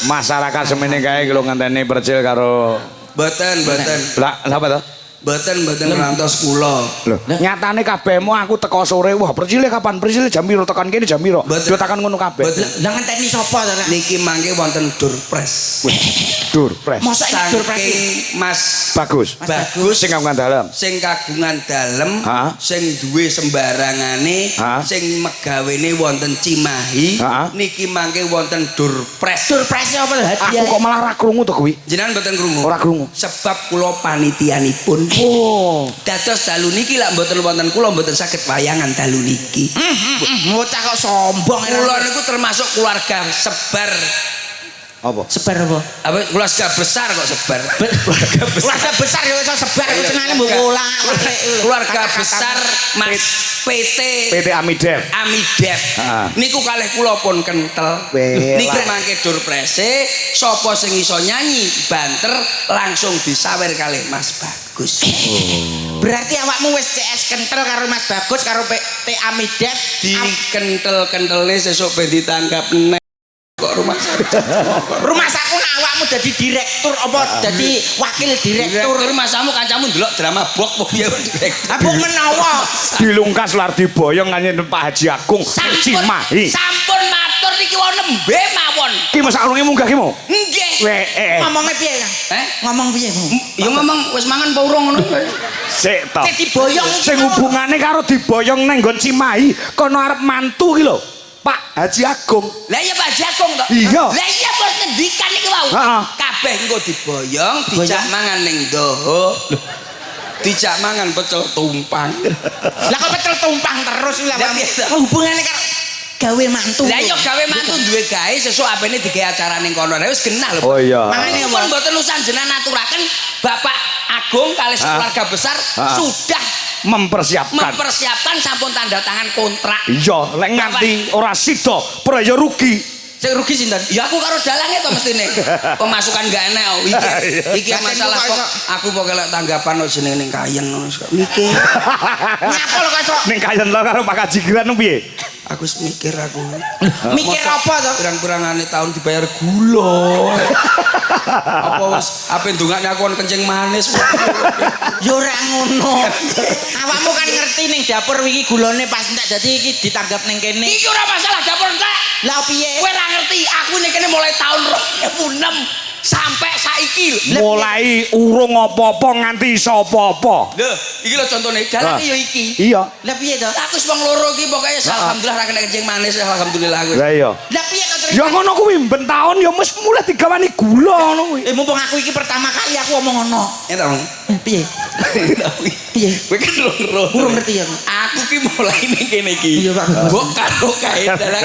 Masyarakat semene kae lho ngenteni percil karo Mboten. Lah apa to? Mboten ngantos kula. Lho, nyatane kabehmu aku teko sore. Wah, percile kapan? Percile jam piro tekan kene jam piro? Yo tekan ngono kabeh. Lah ngenteni sapa to? Niki mangke wonten Durpres. Durpres. Mosok Durpres Mas Bagus. Sing kagungan dalem. Sing kagungan dalem, sing duwe sembarangane, sing megawene wonten Cimahi, niki mangke wonten Durpres. Durpres apa lho? Aku kok malah ra krungu to kuwi. Jenengan mboten krungu? Ora krungu. Sebab kula panitianipun. Oh, dados dalu niki lak mboten wonten kula mboten saged wayangan dalu niki. Bocah kok sombong. Kula niku termasuk keluarga sebar. Apa? Sebar apa? Apa keluarga besar kok sebar. Keluarga besar ya iso sebar iku jenenge mbok kula. Keluarga besar Mas PT Amidef. Niku kalih kula pun kentel. Niki mangke Durprese sapa sing iso nyanyi banter langsung disawer kalih Mas Bagus. Berarti awakmu wis CS kentel karo Mas Bagus karo PT Amidef dikentel-kentelne sesuk ben ditangkap neh. Kok rumah sakit awakmu jadi direktur apa jadi wakil direktur masamu kancamu ndelok drama bok piye direktur apa menawa dilungkas lar diboyong nganyen Pak Haji Agung Cimahi sampun matur niki wau nembe mawon ki masa urunge munggah ki mo nggih ngomongnya piye Kang ngomong piye ya ngomong wis mangan apa urung ngono sik to diboyong sing hubungane karo diboyong nang nggon Cimahi kono arep mantu ki lho Pak Haji Agung. Lah iya Pak Haji Agung to? Iya. Lah iya bos ngendikan iki wau. Kabeh engko diboyong, dijak mangan ning doho. Dijak mangan pecel tumpang. Lah kok pecel tumpang terus lha hubungane karo gawe mantu. Lah iya gawe mantu duwe gawe sesuk apene digawe acara ning kono. Lah wis genah lho. Oh iya. Mangane pun mboten usan jenengan aturaken Bapak Agung kalih keluarga besar sudah mempersiapkan sampun tanda tangan kontrak. Iya, lek nganti ora sida praya rugi. Sing rugi sinten? Ya aku karo dalange to mestine. Pemasukan gak enek iki masalah kok aku pokoke lek tanggapan kok jenenge ning kayen ngono mikir. Nyapol kok sok. Ning kayen lo karo Pak Haji Giran piye? Aku mikir aku. Mikir apa to? Pirang-pirangane tahun dibayar gula. Apa wis ape ndongakne aku kon kencing manis. Ya ora ngono. Awakmu kan ngerti ning dapur iki gulane pas entek dadi iki ditanggap ning kene. Iki ora masalah dapur entek. Lah piye? Kowe ora ngerti, aku ning kene mulai tahun 2006 sampai saiki mulai urung apa-apa nganti iso apa-apa. Lho, iki lho contone dalan ya iki. Iya. Lah piye to? Aku wis wong loro iki pokoke alhamdulillah ra kena kencing manis alhamdulillah aku. Lah iya. Lah piye to terus? Ya ngono kuwi ben taun ya mesti mulai digawani gula ngono kuwi. Mumpung aku iki pertama kali aku omong ngono. Eta wong. Piye? Piye? Kowe kan urung ngerti ya. Aku ki mulai ning kene iki. Iya Pak. Mbok karo kae dalan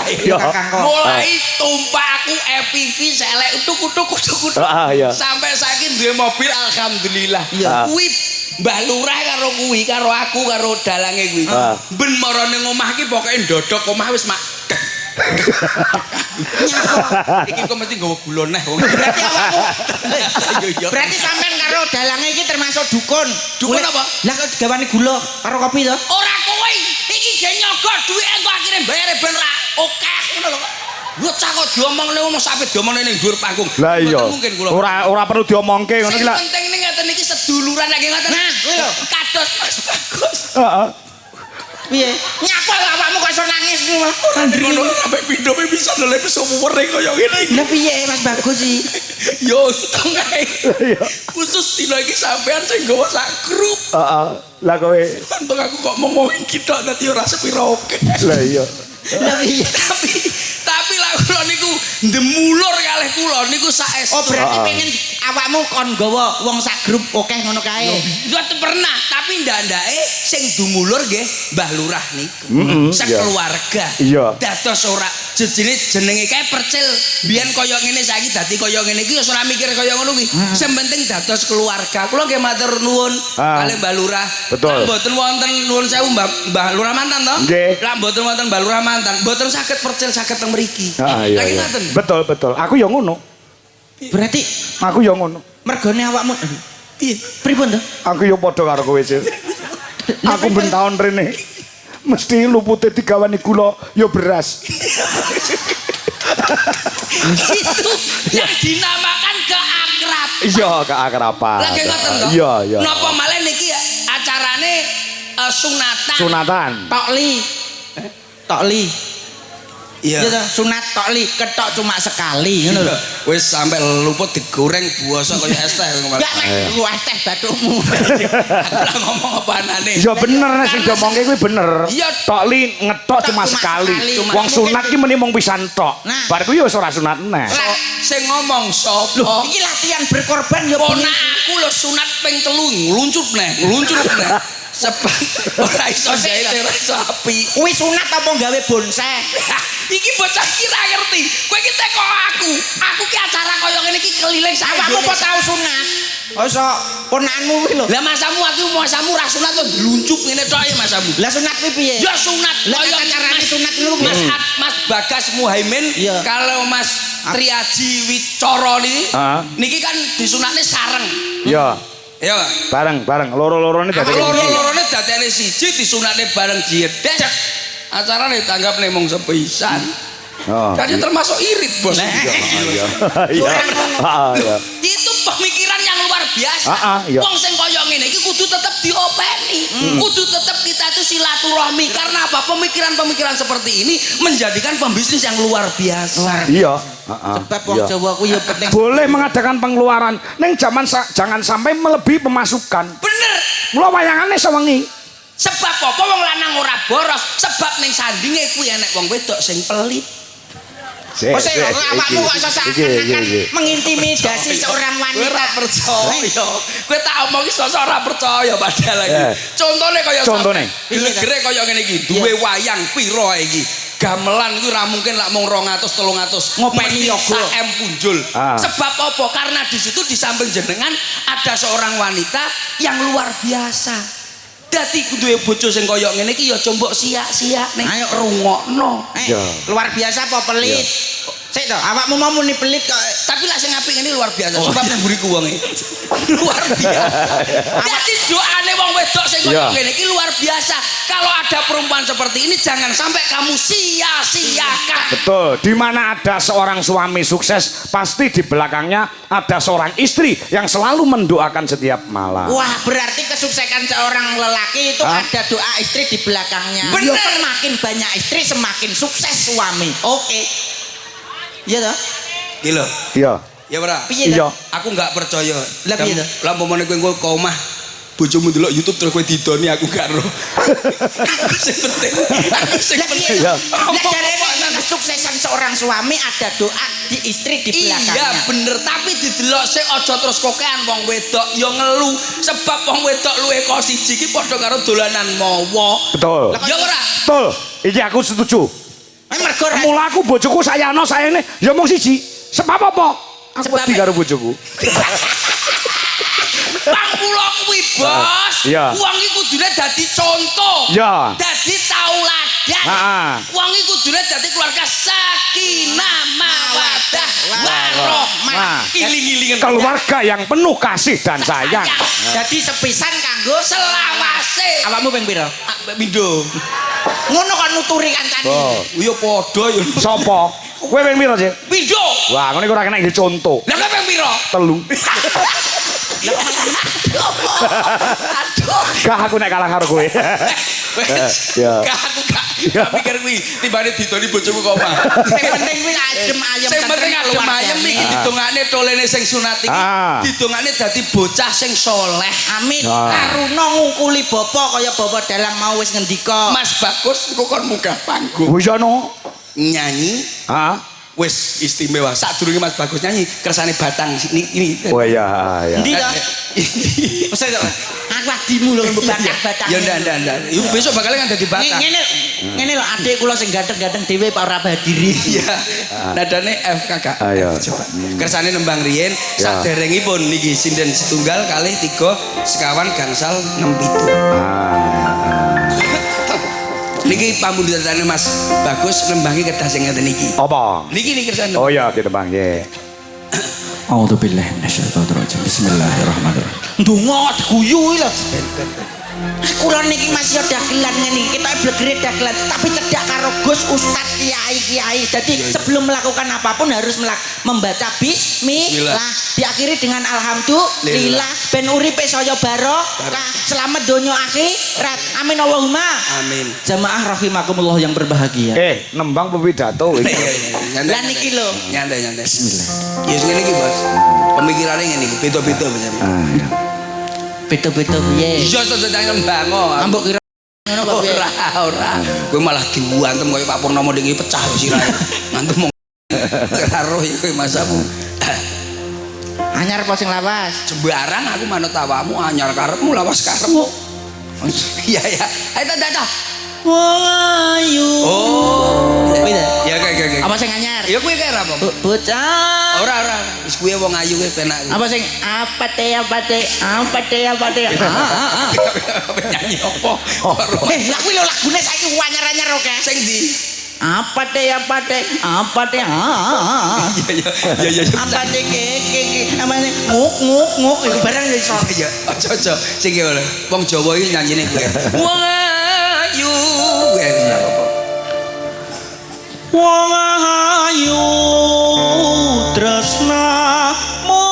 iki. Mulai tumpah aku EPV selek utuk-utuk sampai saiki duwe mobil alhamdulillah. Kuwi Mbah Lurah karo kuwi karo aku karo dalange kuwi. Ben marane omah iki pokoke ndodok omah wis mak. Iki kok mesti nggawa gula neh wong. Berarti awakmu. Berarti sampean karo dalange iki termasuk dukun. Dukun apa? Lah kok digawani gula karo kopi to? Ora kowe. Iki ge nyogok duwike engko akhire bayare ben ra akeh ngono lho. Lu cak kok diomongne ngono sampe diomongne ning dhuwur panggung. Lah iya. Ora perlu diomongke ngono iki lho. Penting ning ngeten iki seduluran nek ngoten. Nah, kuwi lho. Kados Mas Bagus. Heeh. Piye? Nyapa awakmu kok iso nangis ku? Ora ndrono sampe pindhope bisa ndelep iso muwering kaya ngene iki. Lah piye Mas Bagus iki? Yo tengah. Khusus dina iki sampean sing nggawa sak grup. Heeh. Lah kowe untung aku kok ngomongin kita nanti ora sepiro oke. Lah iya. Tapi lah kula niku ndemulur kalih kula niku saestu. Oh berarti pengen awakmu kon nggawa wong sak grup akeh ngono kae. Mboten pernah, tapi ndandake sing dumulur nggih Mbah Lurah niku. Sekeluarga. Dados ora jenenge kae percil. Biyen kaya ngene saiki dadi kaya ngene iki wis ora mikir kaya ngono kuwi. Sing penting dados keluarga. Kula nggih matur nuwun kalih Mbah Lurah. Betul. Mboten wonten nuwun sewu Mbah Lurah mantan to? Nggih. Lah mboten wonten Mbah Lurah mantan. Mboten saged percil saged teng mriki. Lagi ngaten. Betul. Aku ya ngono. Berarti aku ya ngono. Mergone awakmu piye? Pripun to? Aku ya padha karo kowe, Sil. Aku ben taun rene mesti lupute digawani gula ya beras. Itu yang dinamakan keakraban. Iya, keakraban. Lagi ngoten to? Iya, iya. Napa malih niki acarane sunatan. Sunatan. Tokli. Iya. Iya sunat tokli, ketok cuma sekali ngono lho. Wis sampe luput digoreng buasa kaya es teh kemarin. Enggak nek ku es teh bathukmu. Aku lah ngomong apa anane. Ya bener nek sing diomongke kuwi bener. Iya. Tok li ngetok cuma sekali. Wong sunat ki meni mung pisan tok. Bar kuwi wis ora sunat neh. Sing ngomong sapa? Iki latihan berkorban ya Ponakku lho sunat ping 3 ngluncur neh. Sebab ora iso jahit ora iso api. kuwi sunat apa gawe bonsai? Iki bocah iki ra ngerti. Kowe iki teko aku. Aku ki acara kaya ngene iki keliling sak Awakmu kok tau sunat? Oso ponakanmu kuwi lho. Lah masamu ra sunat to gluncup ngene tok ya masamu. Lah sunat kuwi piye? Ya sunat Lah kaya carane sunat niku Mas Bagas Muhaimin Iya. kalau Mas Triaji Wicara niki kan disunatne sareng. Iya. Ya. Bareng loro-lorone dadi Loro-lorone dadene siji disunatne bareng jedek. Acarane tanggapne mung sepisan. Oh. Jadi termasuk irit, Bos. Iya. Itu pemikiran yang luar biasa. Iya. Wong sing kaya ngene iki kudu tetep diopeni. Kudu tetep kita itu silaturahmi. Karena apa? Pemikiran-pemikiran seperti ini menjadikan pembisnis yang luar biasa. Iya. Sebab wong Jawa ku ya penting. Boleh mengadakan pengeluaran ning zaman jangan sampai melebihi pemasukan. Bener. Mula wayangane sewengi. Sebab apa wong lanang ora boros? Sebab ning sandinge kuwi enek wong wedok sing pelit. Sing awakmu kok iso seakan-akan mengintimidasi seorang Kowe ora wanita. percaya. Kowe tak omongi sosok ora percaya padahal iki. Contone kaya Contone. Glegere kaya ngene iki, duwe wayang pira iki. Gamelan kuwi ora mungkin lak mung 200 300 Ngopeni yoga M punjul. Sebab apa? Karena di situ di samping jenengan ada seorang wanita yang luar biasa. Dadi duwe bojo sing kaya ngene iki ya combok siak-siak ning ayo rungokno. Luar biasa apa pelit? Sik to, awakmu mau muni pelit kok. Tapi lak sing apik ngene luar biasa. Sebab nang mburiku wonge. Luar biasa. Dadi doane wong wedok sing kaya ngene iki luar biasa. Kalau ada perempuan seperti ini jangan sampai kamu sia-siakan. Betul, di mana ada seorang suami sukses, pasti di belakangnya ada seorang istri yang selalu mendoakan setiap malam. Wah, berarti kesuksesan seorang lelaki itu ada doa istri di belakangnya. Bener. Semakin banyak istri semakin sukses suami. Oke. Iya toh? Gila. Iya. Ya ora? Piye Iya. toh? Aku enggak percaya. Lah piye toh? Lah umpamane kowe engko ke omah bojomu ndelok YouTube terus kowe didoni aku gak ero. Aku sing penting. Aku sing penting. Iya. Lah jarene kesuksesan seorang suami ada doa di istri di belakangnya. Iya bener, tapi didelok sik aja terus kokean wong wedok ya ngeluh sebab wong wedok luwe kok siji iki padha karo dolanan mawa. Betul. Ya ora? Betul. Iki aku setuju. Mergo Mula aku bojoku sayangno sayane ya mung siji. Sebab apa? Aku wedi karo bojoku. Bang kula kuwi, Bos. Iya. Wong iki kudune dadi contoh. Iya. Dadi tauladan. Heeh. Wong iki kudune dadi keluarga sakinah mawaddah warahmah. Iling-ilingan Keluarga yang penuh kasih dan sayang. jadi sepisan kanggo selawase. awakmu ping pira? Mindo. Ngono kan nuturi kancane. Oh. Ya padha ya. Sopo? Kowe ping pira, Cik? Mindo. Wah, ngene ora kena iki contoh. Lah kowe ping pira? 3. Aduh. Gak aku nek kalah karo kowe. Ya. Aku gak mikir kuwi timbane didoni bojomu kok omah. Sing penting kuwi adem ayem. Sing penting adem ayem iki didongakne tolene sing sunat iki. Didongakne dadi bocah sing soleh. Amin. Karuna ngungkuli bapa kaya bapa dalang mau wis ngendika. Mas Bagus engko kon munggah panggung. Wis ono. Nyanyi. Wis istimewa. Sadurunge Mas Bagus nyanyi kersane Batang ini. Oh iya, iya. Ndi to? Wis aku adimu lho Batang. Ya ndak. Iku besok bakal kan dadi Batang. Ngene lho adik kula sing ganteng-ganteng dhewe Pak ora badiri. Iya. Nadane F kakak. Ayo. Coba. Kersane nembang riyen saderengipun niki sinden setunggal kalih 3 sekawan gangsal 67. Niki pamundhutane Mas Bagus nembangi kedah sing ngeten iki. Apa? Niki kersane. Oh iya, ditembang nggih. A'udzubillahi minasyaitonir rajim. Bismillahirrahmanirrahim. Ndonga guyu lho. Kula niki masih dagelan ngene iki, kita blegere dagelan, tapi cedak karo Gus Ustad kiai-kiai. Jadi sebelum melakukan apapun harus membaca bismillah. Diakhiri dengan alhamdulillah ben uripe saya barokah, selamat donya akhirat. Amin Allahumma. Amin. Jamaah rahimakumullah yang berbahagia. Nembang pidato iki. Lah niki lho. Nyantai. Bismillah. Ya ngene iki, Bos. Pemikirannya ngene iki, beda-beda bener. Beda-beda piye? Iya to sedang nembang kok. Ambok kira ngono kok piye? Ora. Kowe malah diwantem koyo Pak Purnomo iki pecah sirahe. Ngantem mong karo iki kowe masamu. Anyar apa sing lawas? Sembarang aku manut tawamu anyar karepmu lawas karepmu. Iya ya. Ayo dah. Wong ayu. Oh. Ya kayak. Apa sing anyar? Ya kuwi kae apa? Bocah. Ora. Wis kuwi wong ayu kuwi penak. Apa sing apa teh. Nyanyi apa? Lah kuwi lho lagune saiki anyar-anyar oke. Sing ndi? Apa teh. Iya. Apa teh apa nih nguk itu barang iso. Iya, aja. Sing ki lho. Wong Jawa iki nyanyine kuwi. Wong ayu. Wong ayu tresnamu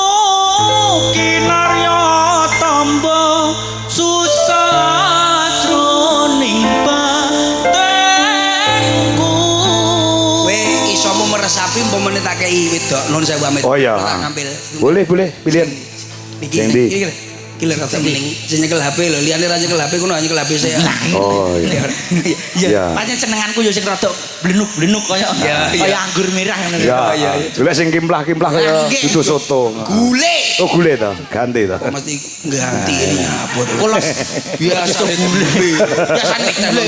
kinarya tamba susah jroning batinku. Kowe isomu meresapi umpamane tak kei wedok nun sewu amit. Oh iya. Tak ngambil. Boleh pilihan. Iki. Iki lho rada mending sing nyekel HP lho, liyane ra nyekel HP kuwi nyekel HP saya. Oh iya. Iya. Pancen senenganku yo sing rada blenuk-blenuk kaya anggur merah ngono. Iya. Golek sing kimplah-kimplah kaya dudu soto. Gule. Oh gule to, ganti to. Mesti ganti ini apa tuh? Kalau biasa gule. Biasa gule.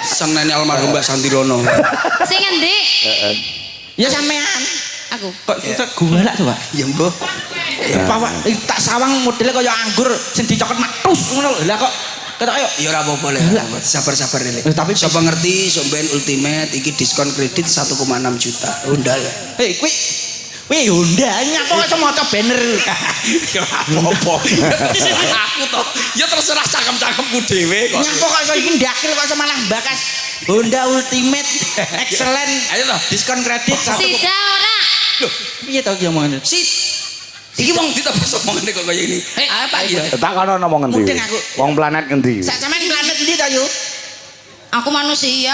Sang nenek almarhum Mbak Santirono. Sing endi? Ya sampean. Aku. Kok gulak to, Pak? Ya mbah. Pawak tak sawang modelnya kaya anggur sing dicokot matus ngono lho. Lah kok ketok ayo. Ya ora apa-apa le. Sabar-sabar le. Tapi sapa ngerti somben ultimate iki diskon kredit 1,6 juta. Undal. Kuwi Honda nyapa kok maca banner. Ya apa-apa. Aku to. Ya terserah cangkem-cangkemku dhewe kok. Nyapa kok iso iki ndakil kok malah bakas Honda Ultimate Excellent. Ayo to. Diskon kredit 1. Sida ora. Loh, piye to iki omongane? Iki wong ditebus omongane kok kaya ini. Apa iki? Tak kono ngomong ngendi? Mudeng aku. Wong planet ngendi? Sak sampean planet endi to, Yu? Aku manusia.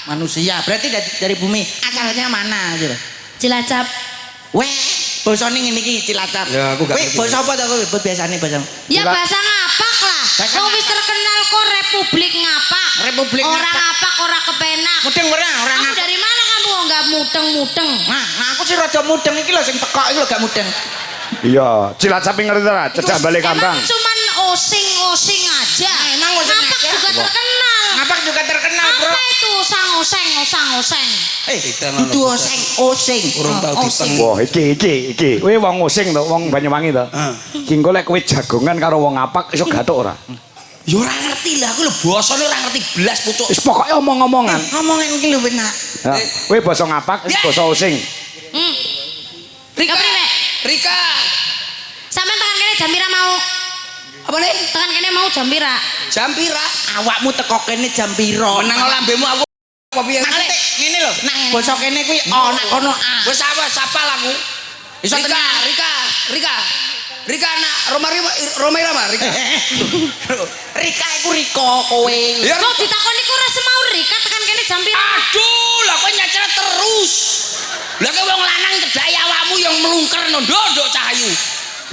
Manusia. Berarti dari bumi. Asalnya mana gitu? Cilacap. Weh, basane ngene iki Cilacap. Ya, aku gak Wih, ngerti. basa apa to kowe? Biasane basa. Ya bahasa ngapak lah. Bahasa Wong wis terkenal kok Republik Ngapak. Republik Orang Ngapak. ngapak ora kepenak. Mudeng ora Kamu ngapak. dari mana kamu enggak mudeng-mudeng? Nah, aku sih rada mudeng iki lho sing tekok iki lho gak mudeng. Iya, Cilacap ngerti ta? Cecak balik kampung. Emang cuman osing-osing aja. Emang osing Ngapak aja? juga terkenal. Ngapak juga terkenal, Bro. Apa itu osang-oseng? Dudu oseng. Urung tau Osing. diteng. Wah, iki. Kowe wong osing to, wong Banyuwangi to. Ki engko lek kowe jagongan karo wong ngapak iso gathuk ora? Ya ora ngerti lah, aku lho basane ora ngerti blas pucuk. Wis pokoke omong-omongan. Ngomongan iki lho benak. Nah, kowe basa ngapak, wis basa osing. Rika, Kepriwe? Rika. Sampeyan tekan kene jam pira mau? Apa nih? Tekan kene mau jam pira? Jam pira? Awakmu teko kene jam piro? Menang lambemu aku apa piye? Nah, ngene lho, nak basa kene kuwi nak kono a. Wis sapa laku? Iso Rika anak Roma Rika. Rika iku Riko kowe. Ya, Kok ditakoni ku ora semau Rika tekan kene jam pira? aduh, lah kowe nyacer terus. Lah kowe wong lanang cedhak awakmu yang melungker no ndok cahayu.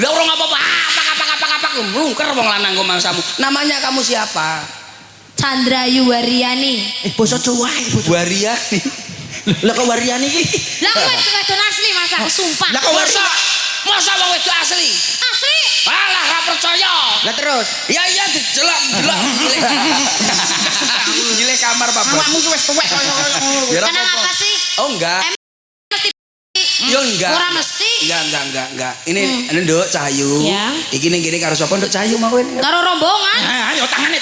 Lah urung apa-apa, apa melungker wong lanang kok mangsamu. Namanya kamu siapa? Chandra Yuwariani. Basa Jawa iki basa. Wariani. Lah kok Wariani iki? Lah kowe wedon asli masa sumpah. Lah kok Masa wong wedok asli? Asli. Alah ra percaya. Lah terus. Ya iya dijelok. Gile kamar Pak. Awakmu ki wis tuwek kaya ngono. Ya, Kenang apa sih? Oh enggak. Mesti. Yo enggak. Ora mesti. Enggak. Ini Nduk Cahayu. Ya. Iki ning kene karo sapa Nduk Cahayu mau kowe? Karo rombongan. Ayo tangane.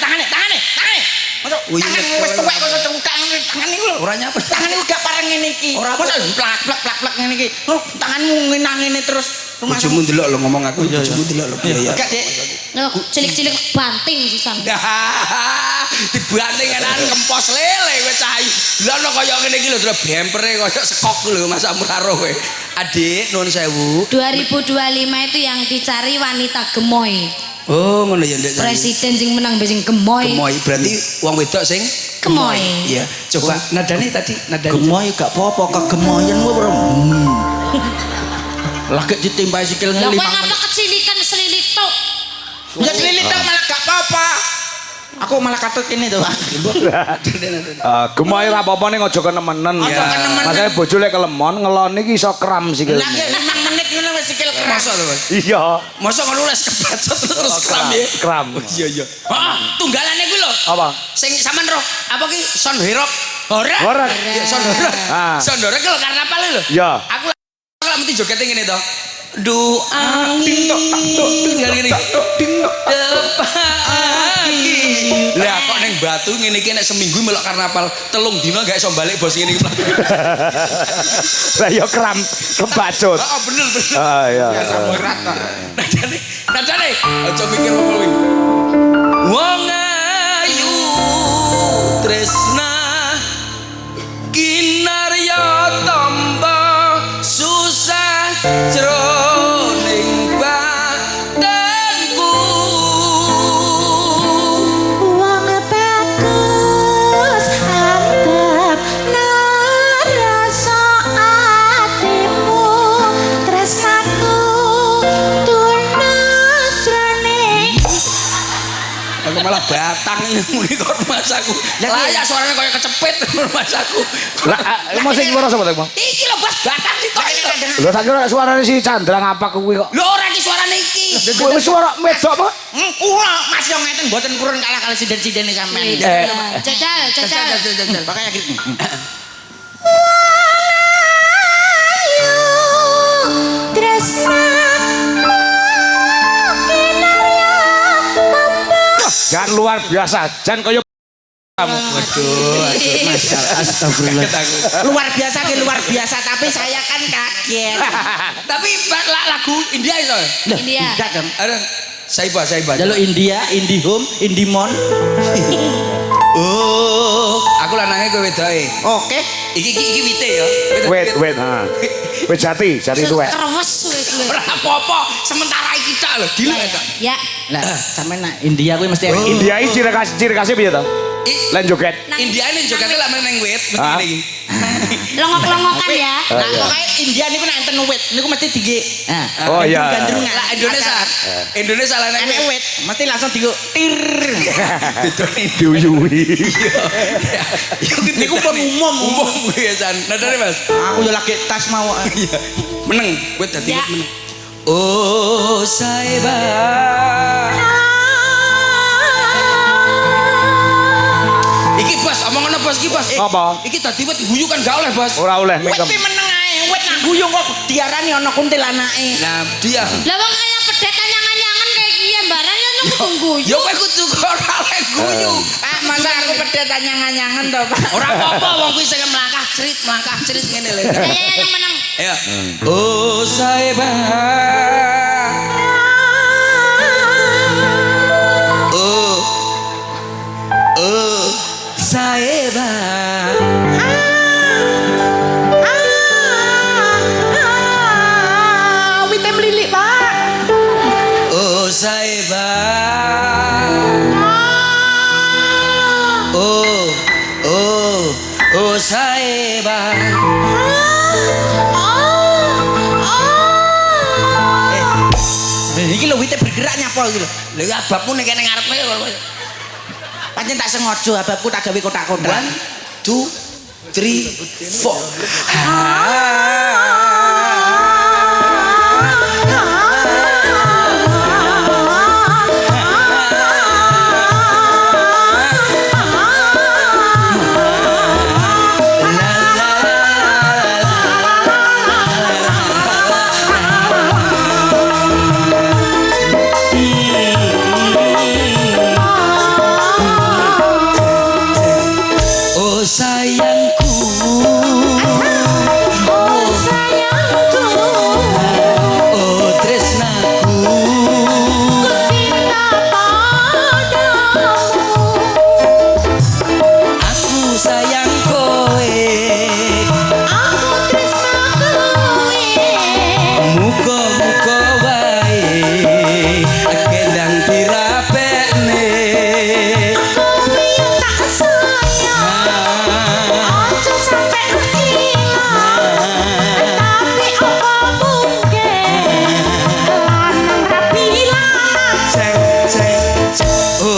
Masuk tangan wis tuwek kok cengkak tangan iku lho. Ora nyapa. Tangan iku gak pareng ngene iki. Ora mosok plak ngene iki. Oh, tanganmu ngenang ngene terus. Bojomu ndelok lho ngomong aku, bojomu ndelok lho biaya. Enggak, Dik. Loh, cilik-cilik banting sisan. Dibanting enak kempos lele kowe cahayu. Lha kaya ngene iki lho bempere kaya sekok lho Mas Amraro kowe. Adik nuwun sewu. 2025 itu yang dicari wanita gemoy. Oh, ngono ya Ndek. Presiden sing menang sing gemoy. Gemoy berarti wong wedok sing Gemoy. Iya, coba nadane tadi nadane. Gemoy gak apa-apa kegemoyan kowe, Bro. Lagi ditimbai sikil Lah ngeli. kowe ngapa kecilikan selilit tok? Enggak selilit dong malah gak apa-apa. Aku malah katut ini tuh. Gemoy ra apa-apa ning aja kenemenen. Aja kenemenen. Masane bojo lek kelemon ngeloni iki iso kram sikil. Lagi 5 menit ngono wis sikil keras. Masa lho, Mas. Iya. Masa ngono les kebacot terus kram ya. Kram. Iya iya. Heeh, tunggalane kuwi lho. Apa? Sing sampean roh, apa ki Son Herok? Horek. Horek. Ya Son Horek. Ah. Son Horek lho karnaval lho. Iya. Aku lak mesti joget ngene to. Du angin ngene iki. Lah kok ning Batu ngene iki nek seminggu melok karnaval, telung dina gak iso balik bos ngene iki. Lah ya kram kebacut. Heeh, bener bener. Ah iya. Nadane aja mikir wong kuwi. Wong ayu tresna kinarya tamba susah jroning badanku. Wong bagus antep narasa atimu tresnaku tunasrane. Aku malah batang ini muni kok masaku. Layak suaranya kayak kecepet masaku. Lah mosing suara sapa Bang? Iki lho Bos batang sitok itu. Lho tak kira suarane si Chandra ngapak kuwi kok. Lho ora iki suarane iki. Kuwi suara wedok apa? Kula Mas yo ngeten mboten kurun kalah siden-sidene sampean. Jajal. Makanya gitu. Jangan luar biasa, jangan kaya kamu. Astagfirullah. Luar biasa tapi saya kan kaget. Tapi lagu India itu. India. Tidak dong. Ada Saiba. Jalur India, Indihome, Indimon. Oh, aku lanangnya kowe wedoke. Oke. Iki wite ya. Wait, ha. Wait jati tuwek. Terus suwe-suwe. Ora apa-apa, sementara iki tak lho, dilek tak. Ya. Lah, sampean nak India kuwi mesti India iki ciri khasnya piye to? Lan joget. India ini jogetnya lah neng wit Ah. begini. Longok-longokan ya. Nah, pokoke India niku nek enten wit niku mesti dige. Nah, Oh iya. gandrungan. Lah Indonesia lah neng Enek wit. wit, mesti langsung digo tir. Diuyui. Niku pun umum. biasa. Nah dari Mas. Aku yo lagi tas mau. Iya. Meneng, wit dadi Ya. wit meneng. Oh Saiba. Iki Bos, omong ngono Bos iki Bos. Apa? Iki dadi wit guyu kan gak oleh Bos. Ora oleh Wit mingkem. pi meneng ae, wit nang guyung kok diarani ana kuntilanake. Nah, dia. Lah wong kaya pedhet anyang-anyangan kayak kiye mbarane nang tunggu. Ya kowe kudu ora oleh guyu. Ah, masa aku pedet anyang-anyangan to, Pak. Ora apa-apa wong kuwi sing melangkah cerit ngene lho. Ya yang menang. Ya. Oh Saiba. Oh Saiba. Wite mlilik, Pak. Oh Saiba. Oh Saiba. Iki lho wite bergerak nyapa iki lho. Lha ya bapmu nek kene ngarepe. Pancen tak sengaja ababku tak gawe kotak-kotak. 1 2 3 4. Oh sayangku, oh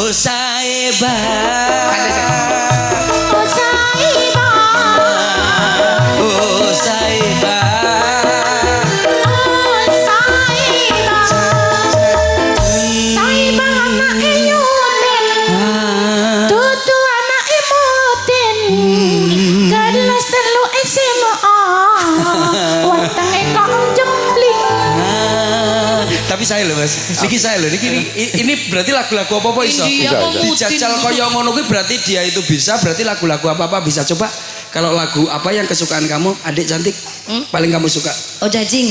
Oh saeba. Oh saiba Oh saeba. Oh saiba Saiba anake nyutin Dudu anake mutin Kelas telu SMA Wetenge kok jempling Tapi saya loh mas, niki saya loh, ini berarti lagu-lagu apa iso? Dijajal kaya ngono kuwi berarti dia itu bisa, berarti lagu-lagu apa bisa. Coba kalau lagu apa yang kesukaan kamu, adik cantik, paling kamu suka? Oh jajing.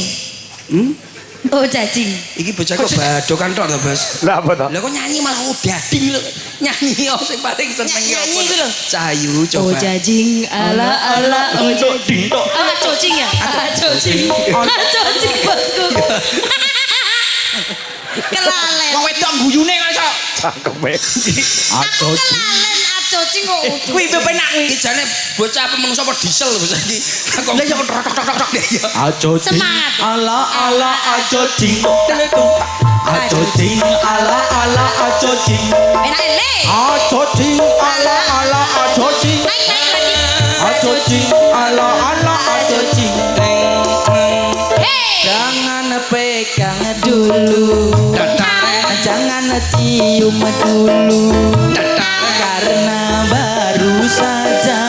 Oh jajing. Iki bocah kok badokan tok to, Bos? Lah apa toh? Lah kok nyanyi malah udading lho. Nyanyi sing paling seneng Nyanyi itu lho. Cahayu Oh coba. jajing ala oh jajing. Ah cocing ya? Ah cocing. Ah cocing bosku. Kelalen. Wong wedok guyune kok iso. Cangkeme. Aku kelalen ah cocing kok. Kuwi penak kuwi. Iki jane bocah apa menungso apa diesel bocah iki. Lah ya tok Ya. Ajo ding Semangat. ala ala ajo ding ajo ding ala ala ajo ding Enak le. ajo ding ala ala ajo ding Naik lagi. ajo ding ala ala ajo ding Hey. Jangan pegang dulu Jangan cium dulu Karena baru saja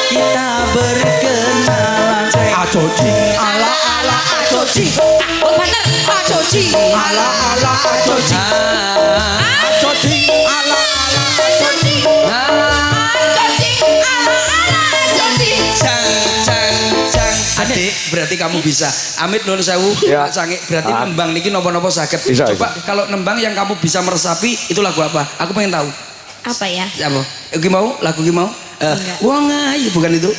Kita berkenalan ajo ding ala ala ajo ding Oh banter. Ah cocing. ala ala ajo ding ajo ding ala ala ajo ding Adik, berarti kamu bisa. Amit nuwun sewu, Ya. Pak Sange. Berarti nembang niki napa-napa saged. Bisa, Coba kalau nembang yang kamu bisa meresapi itu lagu apa? Aku pengen tahu. Apa ya? Apa? Iki mau? Lagu iki mau? Enggak. Wong ayu bukan itu.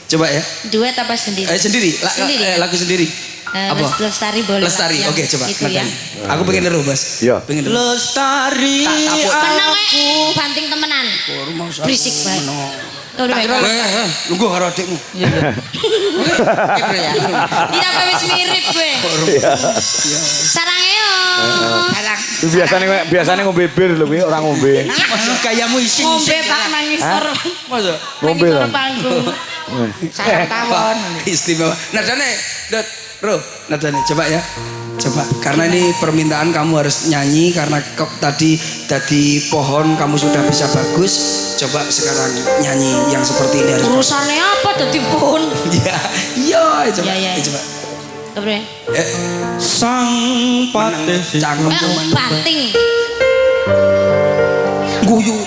Coba ya. Duet apa sendiri? Sendiri. Sendiri. Lagu sendiri. Apa? Lestari boleh. Lestari. Pak, Oke, yang coba. Itu ya. Nadani. Aku pengen deru, Mas. Iya. Pengen deru. lestari Menang banting temenan. Berisik banget. Tuh udah baik. Nunggu karo adikmu. Iya apa wis mirip gue. Sarange yo. Biasanya ngombe bir lho kuwi, ora ngombe. Gayamu isi. Ngombe tak nangis kor. Masa? Ngombe Nangis lah. kor panggung. Saya tawon Istimewa. Nadane, Bro, nadane coba ya. Coba karena ini permintaan kamu harus nyanyi karena tadi pohon kamu sudah bisa bagus. Coba sekarang nyanyi yang seperti ini harus. Urusannya apa dadi pun? Iya, iya, coba. Iya, iya. Coba. Coba. sang patih Cangkem Eh cuman. banting. Guyu.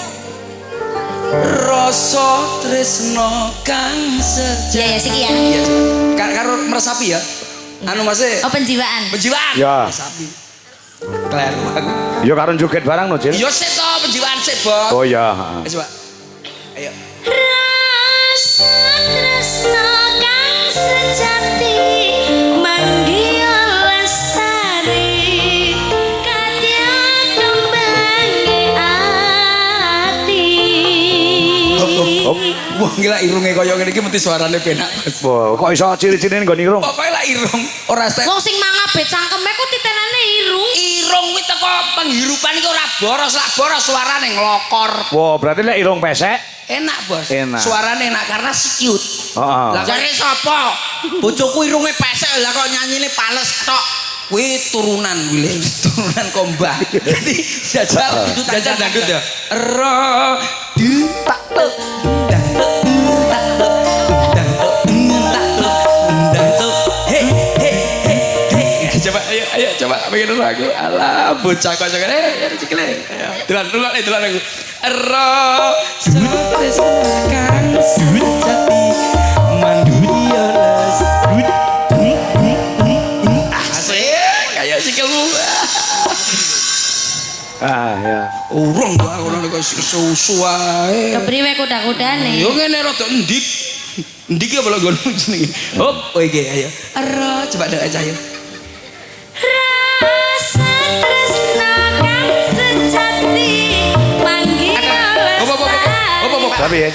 Rasa tresno kang Ya ya siki ya. Iya, karo meresapi ya. Anu Mas Oh penjiwaan. penjiwaan. Ya. Meresapi. Kleru aku. Ya karo joget barang no, Cil. Yo sik to penjiwaan sik, Bos. Oh ya. Coba. Ayo. Rasa tresno kang sejati manggil lestari kadya kembange ati. Hop. Wah gila irunge koyo ngene iki mesti suarane penak. Wah, kok iso ciri-cirine nggon irung? Pokoke lah irung ora stek. Wong sing mangapet cangkeme kok titenane irung. Irung kuwi teko penghirupan iki ora boros, lak boros suarane nglokor. Wah, berarti lek irung pesek. Enak, Bos. Enak. Suarane enak karena siut. Heeh. Lah Jare sapa? Bojoku irunge pesek lah kok nyanyine pales tok. kuwi turunan kuwi turunan kombah. Jadi jajal dangdut ya. Ro di tak coba ayo coba bikin lagu ala bocah kok jangan cikle tulan aku ro stres kang sejati mandunia les asik kayak sikilmu Ya. urung gua ngono kok susu ae Kepriwe kuda-kudane? yo ngene rada endik endik ya boleh ngono jenenge hop oke ayo ro coba dek aja ayo Rasa tresna kang sejati manggil lestari. Tapi ya.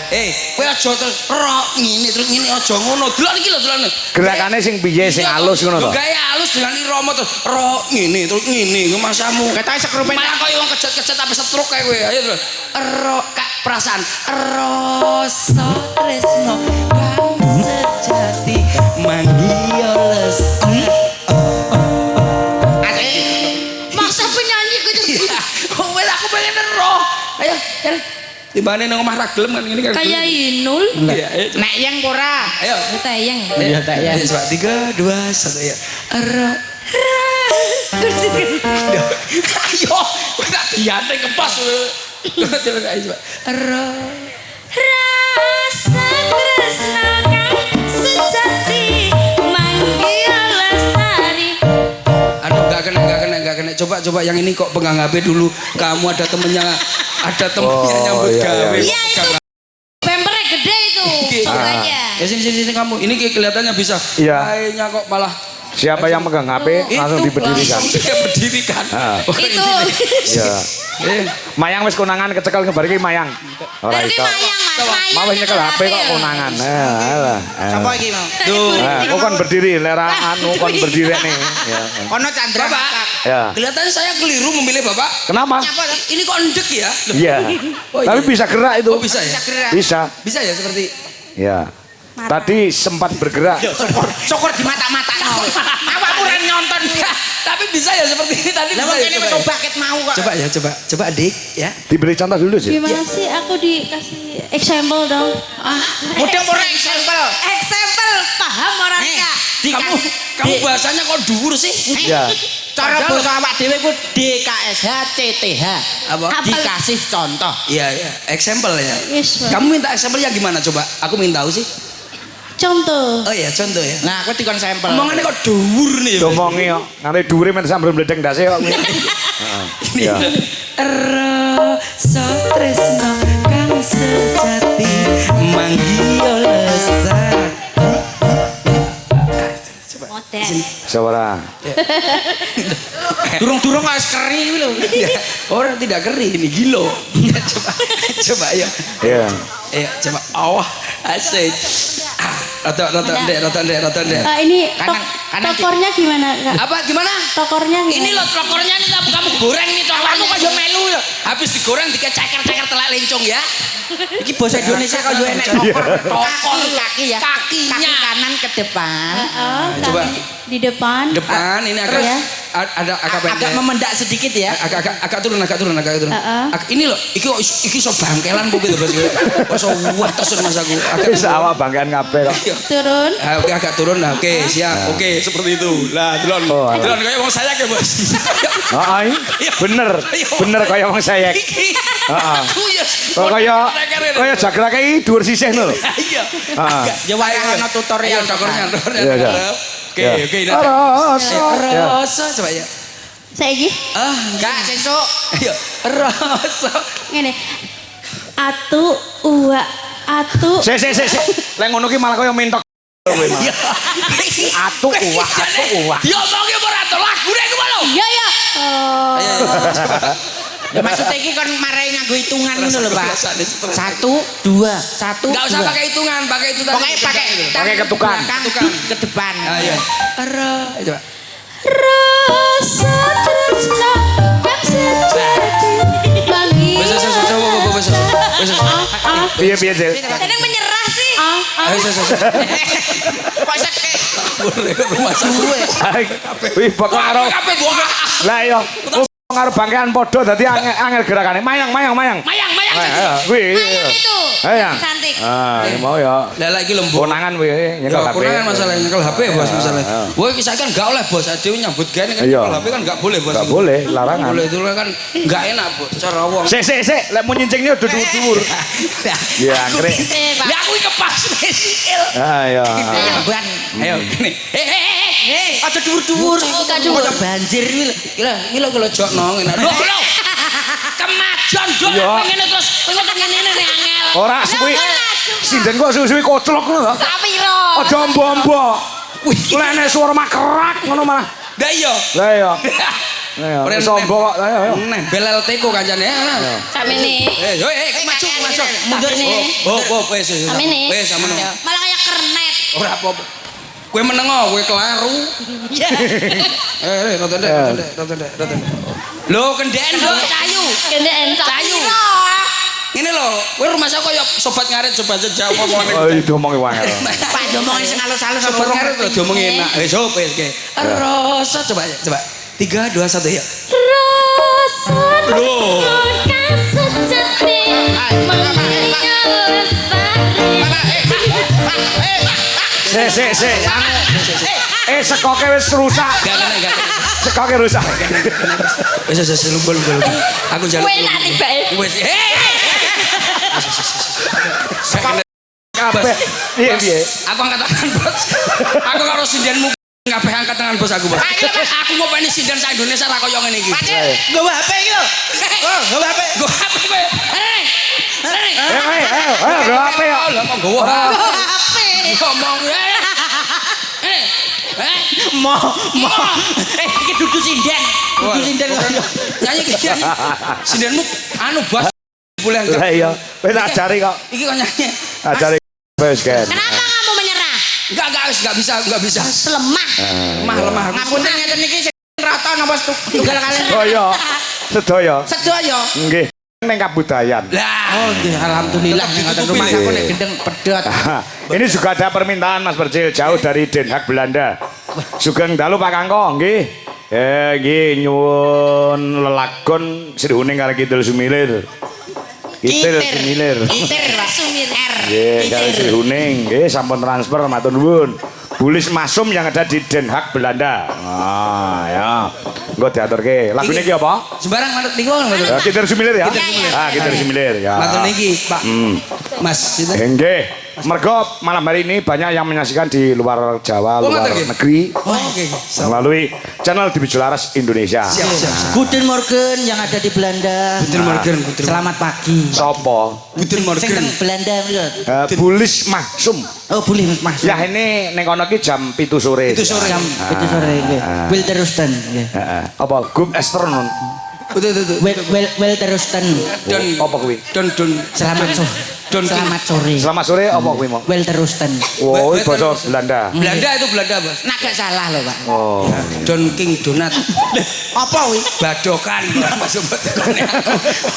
Kowe aja terus rok ngene terus ngene aja ngono. Delok iki lho delokne. Gerakannya sing piye sing halus ngono to. Gawe halus dengan irama terus rok ngene terus ngene iku masamu. Ketoke sekrupen Malah koyo wong kejet-kejet tapi setruk kae kowe. Ayo terus. Rok kak perasaan rasa tresno kang sejati manggil lesti. Maksa penyanyi gitu. Kok wis aku pengen roh. Ayo, cari. Timbane nang omah ra gelem kan ngene kan. Kayak Inul. Iya, ayo. nek yang ora. Ayo. Tayang. Iya tak ya. Ayo, coba 3 2 1 ya. Roh. Ayo, tak diante kepas. Ayo coba. Roh. Rasa tresno kang sejati manggil lestari. Aduh, enggak kena. Coba yang ini kok pegang HP dulu. Kamu ada temennya nyambut gawe. Iya itu. Bempernya gede itu. Coba aja. Ya sini kamu. Ini kelihatannya bisa. Iya. Kayaknya kok malah Siapa yang megang HP langsung diberdirikan. Langsung dia berdirikan. Itu. Iya. Mayang wis konangan kecekel ngebar iki Mayang. Ora Berarti iso. Mayang Mas. Mayang Mau nyekel HP kok konangan. Alah. Sapa iki mau? Tuh. Kok kon berdiri lera anu kon berdiri nih. Ya. Kono Chandra. Bapak. Ya. Kelihatannya saya keliru memilih Bapak. Kenapa? Ini kok endek ya? Iya. Oh, Tapi iya. bisa gerak itu. Oh bisa ya? Bisa. Bisa ya seperti Ya. Tadi sempat bergerak. Syukur di mata-mata no. Awakmu ora nyonton. Tapi bisa ya seperti ini tadi. Lah Bisa wong ya, kene coba wis ya? obaket mau kok. Coba ya, coba Adik ya. Diberi contoh dulu sih. Gimana sih aku dikasih example dong? Mudeng ora sampel. Example paham orang kak? Kamu bahasanya kok dhuwur sih? Iya. Cara Padahal- basa awak dhewe ku DKSH CTH. Apa? Dikasih contoh. Iya, example ya. Yes, Pak. Kamu minta example yang gimana coba? Aku minta tahu sih. Contoh. Oh iya, contoh ya. Nah, aku dikon sampel. Omongannya kok dhuwur nih. Domongi kok. Nganti dhuwure men sambil mledeng dase kok. Iya. Rasa tresno kang sejati manggil lestari. Model. Sawara. Durung-durung wis keri kuwi lho. Ya, orang tidak keri ini gilo. Ya, coba ya. Iya. Ya, coba awah asik. Rata ndek. Ini kanan, tokornya gimana kak? Apa gimana? Tokornya gimana? Ini loh tokornya nih kamu goreng nih tokornya. Kamu kok melu ya. Habis digoreng dikecer-ceker telak lencong ya. Iki bahasa Indonesia kok yo enek tokor kaki ya. Kakinya. Kaki kanan ke depan. Coba. Di depan. Depan ini agak Ya. ada agak Agak pendek. memendak sedikit ya. Agak turun. Heeh. Ini loh, iki so bangkelan bu gitu bos. So wates mas aku. Wis awak bangkean kabeh kok. Turun. Oke agak turun lah. Oke siap. Oke seperti itu. Lah delon. Oh, alah. Delon kayak wong saya ya bos. Heeh. Bener. Bener kaya wong sayek. Heeh. Aku ya. Kok kaya jagrake iki dhuwur sisih lho. Iya. Heeh. Ya wae ana tutorial Tokornya. Iya, iya. Oke Ya. oke. Rasa. Ya. Rasa coba ya. Saiki Enggak sesuk. Ayo. Rasa. ngene. Atu uwa atu. Sik. Lek ngono ki malah kaya mentok. Iya. Atu uwah. Diomongi ora to lagune iku lho. Iya ya. Oh. Ya maksudnya iki kon marai nganggo hitungan ngono lho, Pak. Stres. 1 2 1. Enggak usah pakai hitungan, pakai itu tadi. Pokoknya pakai Pakai ketukan. ke depan. Ayo. Coba. Rasa tresno kang sejati manggil. Wes. Piye sih? Kadang menyerah sih. Kok sekek Rumah duwe. Wih, pokok karo. Kabeh gua. Lah iya. Karo bangkean padha dadi angel gerakane. Mayang. Mayang. Wih. Mayang itu. Mayang. Cantik. Ah, ini mau ya. Lah lagi lembut. Konangan wih, nyekel Ya, HP. konangan masalah nyekel HP bos masalah. Woi kisah kan enggak oleh bos dhewe nyambut gawe kan Iya. nyekel HP kan enggak boleh bos. Enggak boleh, larangan. Boleh itu kan enggak enak bos cara wong. Sik, lek mau nyincingnya udah dhuwur. Ya, anggrek. Pak. Ya aku iki kepas sikil. Ah, ya. Ban. Ayo gini. Aja dhuwur-dhuwur. Gak dhuwur. Kaya banjir kuwi lho. Iki lho kalau jokno ngene. Lho. Kemajon dong Iya. ngene terus ngene nek angel. Ora suwi. Sinden kok suwi-suwi koclok ngono lho. Sapiro. Aja ombo-ombo. Lek nek swara makerak ngono malah. Lah iya. Lah ya. Ayo, sombong kok. Ayo. Nembel LT ku kancane. Samene. Masuk. Mundur sini. Wes. Samene. Wes samono. Malah kayak kernet. Ora apa-apa. Kowe menengo, kowe kelaru. Rada ndek. Lho, kendhen lho cayu. Kendeen Cayu. Ngene lho, kowe rumah saya koyo sobat ngarit sobat jejak Oh, omongan. itu ngomongin wae. Pak diomongin sing halus-halus Sobat ngarit lho diomongin enak. Wis oke. Rasa coba. 3 2 1 ya. Rasa Loh. kasih sejati mengenai lestari. Se. Sekoke wis rusak. Gak kena. Sekoke rusak. Wis lumbul. Aku jalan. Kowe nak tibake. Wis. Kabeh. Piye? Aku angkat tangan, Bos. Aku karo sindenmu kabeh angkat tangan, Bos aku, Bos. Aku ngopeni sinden sak Indonesia ra koyo ngene iki. Nggawa HP iki lho. Nggawa HP. Go HP kowe. Ayo, berapa ya? Lah kok gowo. HP. Ngomong. Mo. Iki dudu sinden. Dudu sinden kok. Nyanyi iki. Sindenmu anu, Bos. Boleh angkat. Lah iya, wis ajari kok. Iki kok nyanyi. Ajari wis kan. Kenapa kamu menyerah? Enggak bisa. Lemah. Lemah. Ngapunten ngeten iki sing rata napa tunggal kalian. Oh iya. Sedaya. Sedaya. Nggih. Ning kabudayan. Lah. Oh nggih alhamdulillah ning ngoten rumah aku nek gendeng pedhot. Ini juga ada permintaan Mas Percil jauh dari Den Haag Belanda. Sugeng dalu Pak Kangko nggih. Nggih nyuwun lelagon Sri Uning karo Kidul Sumilir. Kidul Sumilir. Itir Pak. Sumir. Nggih, karo Sri Uning nggih sampun transfer matur nuwun. Bulis Masum yang ada di Den Haag Belanda. Ya. Engko diaturke. Lagune iki apa? Sembarang manut niku ngono. Kidul Sumilir ya. Kidul Sumilir ya. Matur niki, Pak. Mas, sinten? Nggih. Mergo malam hari ini banyak yang menyaksikan di luar Jawa, luar ngerti. negeri Oke. melalui channel TV Jularas Indonesia. Siap. Guten Morgen yang ada di Belanda. Guten Morgen. Selamat pagi. Sopo? Guten Morgen. Sing teng Belanda mriyo. Bulis Masum. Oh boleh Mas. Ya ini ning kono ki jam 7 sore. 7 sore. Jam 7 sore nggih. Wilderusten nggih. Apa Gum Esternon? Betul. Wilderusten. Don Apa kuwi? Don Selamat sore. Don Selamat sore. Selamat sore apa kuwi mau? Wilderusten. Oh, iki basa Belanda. Belanda itu Belanda, Bos. Nak gak salah loh Pak. Oh. Don King Donat. Apa kuwi? Badokan. Maksud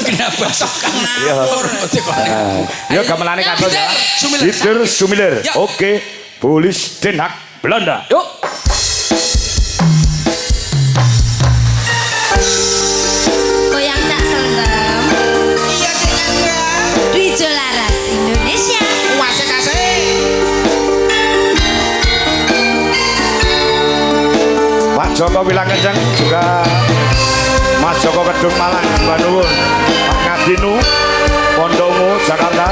kenapa badokan? Iya. Ya Ayo. gamelane kantor ya. Sumilir. Kidul Sumilir. Ya. Oke. Bulis Den Haag Belanda. Yuk. Goyang cak selendam. Iya Cik Angga. Di Jularas Indonesia. Wase kasih. Pak Joko Wilang Kenceng juga Mas Joko Kedung Malang Mbak Nuwun, Pak Ngadinu Pondongu Jakarta.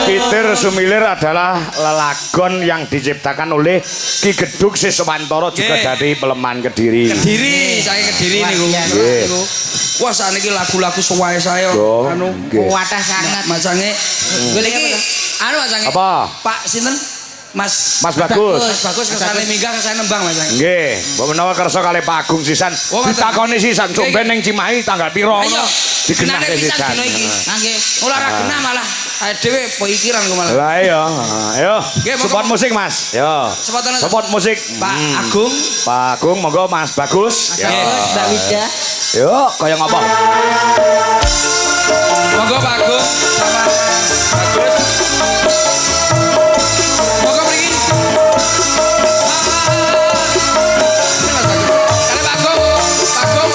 Kitir Sumilir adalah lelagon yang diciptakan oleh Ki Gedung Siswantoro juga Nggih. dari Peleman Kediri. Kediri, saya Kediri niku. Nggih. Niku. Wah, saniki lagu-lagu suwae saya Yo, anu nggih. Kuatah sangat. macange. Iki anu macange. Apa? Pak sinten? Mas Bagus. Mas Bagus kesane minggah kesane nembang macange. Nggih, mbok menawa kersa kalih Pak Agung sisan, Oh, ngoten. ditakoni sisan, sok Nggih. ben ning Cimahi tanggal piro Ayo. ngono. Genane Digenahke pisan sisan. dino iki. Nggih. Ora ra genah malah dhewe pikiran kok malah. Lah iya, ayo. Nggih, monggo. Support musik, Mas. Yo. Support- Support musik. Pak Agung. Pak Agung monggo Mas Bagus. Ya. Bagus Mbak Wida. Yo, kaya ngapa? Monggo Pak Agung sama Bagus. Monggo mriki. Kale Pak Agung. Pak Agung.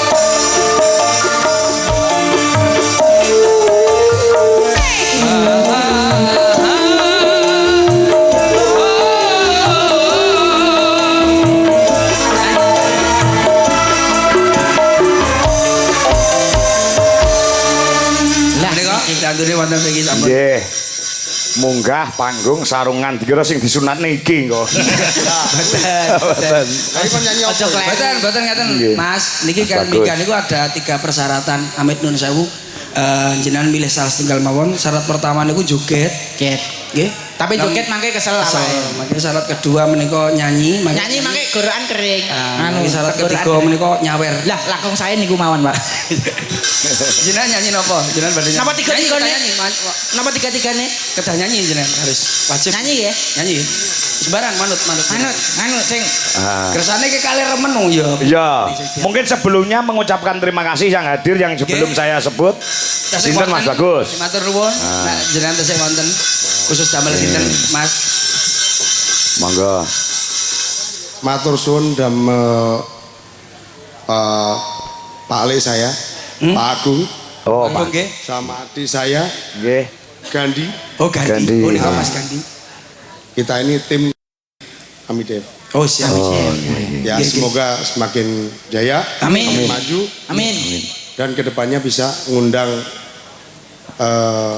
Lah Menika jantune wonten mriki sampun. Nggih. munggah panggung sarungan dikira sing disunat niki kok. Mboten. Mboten ngeten. Mas, niki kan nikah niku ada 3 persyaratan. Amit nun sewu. Jenengan milih salah setunggal mawon. Syarat pertama niku joget. Nggih. Tapi joget mangke kesel awake. Mangke syarat kedua menika nyanyi. Nyanyi mangke gorokan kering. Anu syarat ketiga menika nyawer. Lah lakong saya niku mawon, Pak. Jenengan nyanyi napa? Jenengan badhe nyanyi. Napa tiga-tigane? Napa tiga-tigane? Kedah nyanyi jenengan harus wajib. Nyanyi ya? Nyanyi. Sembarang manut. Manut sing Kersane ke kali remen ya. Iya. Mungkin sebelumnya mengucapkan terima kasih yang hadir yang sebelum saya sebut. Sinten Mas Bagus. Matur nuwun. Nah, jenengan tesih wonten khusus damel sinten Mas. Monggo. Matur suwun damel Pak Ale saya, Pak Agung, Oh, Pak. Nggih. sama adik saya Nggih. Gandhi. Oh, Gandhi. Gandhi. Oh, niku Mas Gandhi. Kita ini tim Amidev. Oh, siap. Ya semoga semakin jaya, Amin. maju, Amin. dan kedepannya bisa ngundang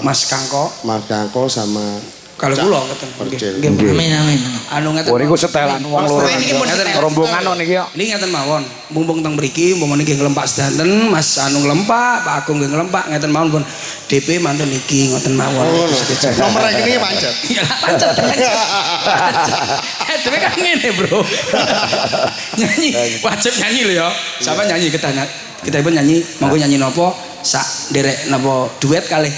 Mas Kangko. Mas Kangko sama Kalau kula ngeten. Percil. Nggih. Amin amin. Anu ngeten. Oh niku setelan wong loro. Niki pun Ngeten. Rombongan kok niki yo. Ini ngeten mawon. Mumpung teng mriki umpama niki nglempak sedanten, Mas Anu nglempak, Pak Agung nggih nglempak ngeten mawon pun. DP mantun niki ngoten mawon. Nomor rekening pancet. Ya pancet. Dhewe kan ngene, Bro. Nyanyi, wajib nyanyi lho ya. Sama nyanyi kita pun nyanyi, monggo nyanyi napa sak nderek napa duet kalih